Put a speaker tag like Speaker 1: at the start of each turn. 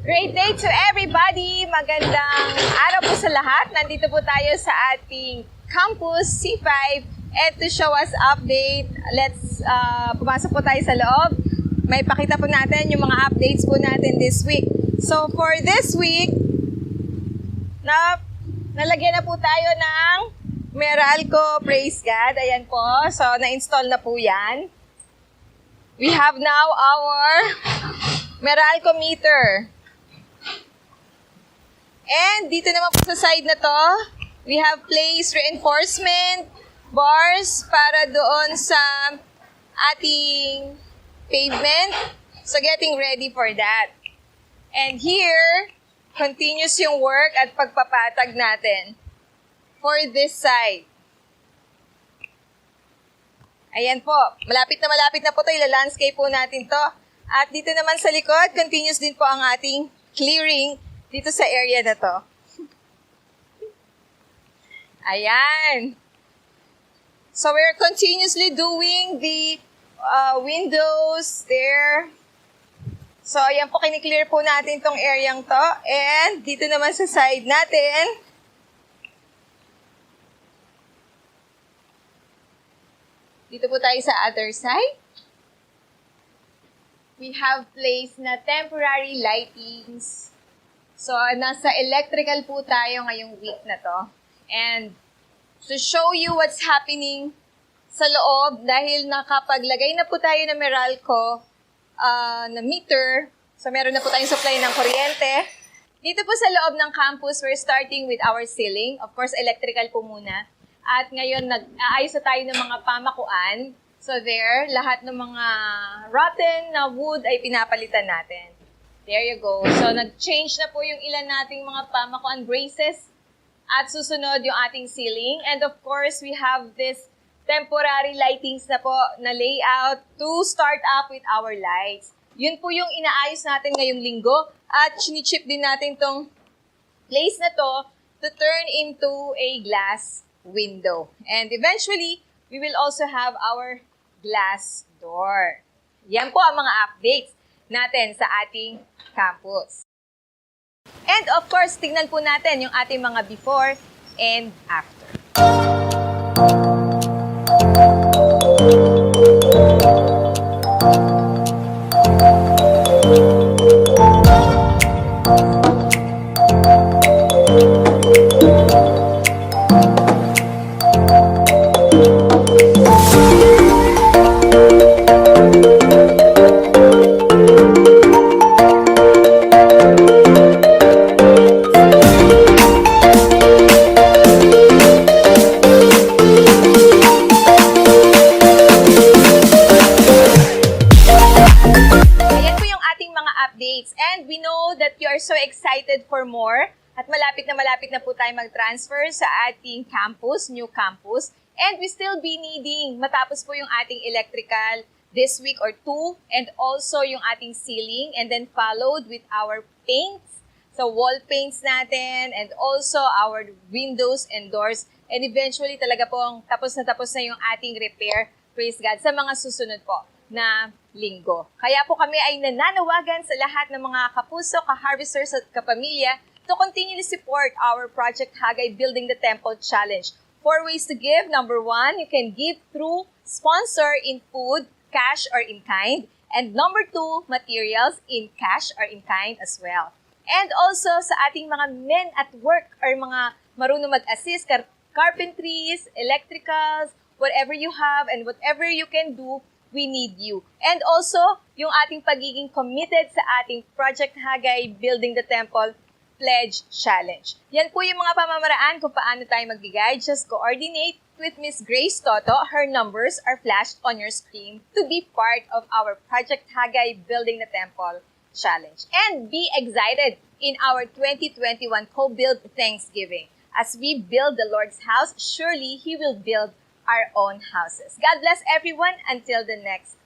Speaker 1: Great day to everybody! Magandang araw po sa lahat. Nandito po tayo sa ating campus C5 and to show us update, let's pumasok po tayo sa loob. May pakita po natin yung mga updates po natin this week. So for this week, nalagyan na po tayo ng Meralco, praise God. Ayan po. So na-install na po yan. We have now our Meralco meter. And dito naman po sa side na to, we have placed reinforcement bars para doon sa ating pavement. So getting ready for that. And here, continuous yung work at pagpapatag natin for this side. Ayan po, malapit na po ito. Ila-landscape po natin to. At dito naman sa likod, continuous din po ang ating clearing dito sa area na to. Ayan. So we're continuously doing the windows there. So ayan po, kiniklear po natin tong areang to. And dito naman sa side natin, dito po tayo sa other side. We have placed na temporary lightings. So, nasa electrical po tayo ngayong week na to. And to show you what's happening sa loob, dahil nakapaglagay na po tayo ng Meralco na meter, so meron na po tayong supply ng kuryente. Dito po sa loob ng campus, we're starting with our ceiling. Of course, electrical po muna. At ngayon, nag-aayos na tayo ng mga pamakuan. So there, lahat ng mga rotten na wood ay pinapalitan natin. There you go. So, nag-change na po yung ilan nating mga pamakuan braces at susunod yung ating ceiling. And of course, we have this temporary lightings na po na layout to start up with our lights. Yun po yung inaayos natin ngayong linggo at chini-chip din natin tong place na to turn into a glass window. And eventually, we will also have our glass door. Yan po ang mga updates natin sa ating campus. And of course, tingnan po natin yung ating mga before and after. And we know that you are so excited for more at malapit na po tayo mag-transfer sa ating campus, new campus. And we still be needing, matapos po yung ating electrical this week or two, and also yung ating ceiling, and then followed with our paints, so wall paints natin, and also our windows and doors. And eventually talaga pong tapos na yung ating repair, praise God, sa mga susunod po na linggo. Kaya po kami ay nananawagan sa lahat ng mga kapuso, ka-harvesters at kapamilya to continually support our Project Hagay Building the Temple Challenge. 4 ways to give. Number 1, you can give through sponsor in food, cash or in kind. And number 2, materials in cash or in kind as well. And also sa ating mga men at work or mga marunong mag-assist, carpentries, electricals, whatever you have and whatever you can do, we need you. And also, yung ating pagiging committed sa ating Project Hagay Building the Temple Pledge Challenge. Yan po yung mga pamamaraan kung paano tayo magbigay. Just coordinate with Miss Grace Toto. Her numbers are flashed on your screen to be part of our Project Hagay Building the Temple Challenge. And be excited in our 2021 Co-Build Thanksgiving. As we build the Lord's house, surely He will build our own houses. God bless everyone until the next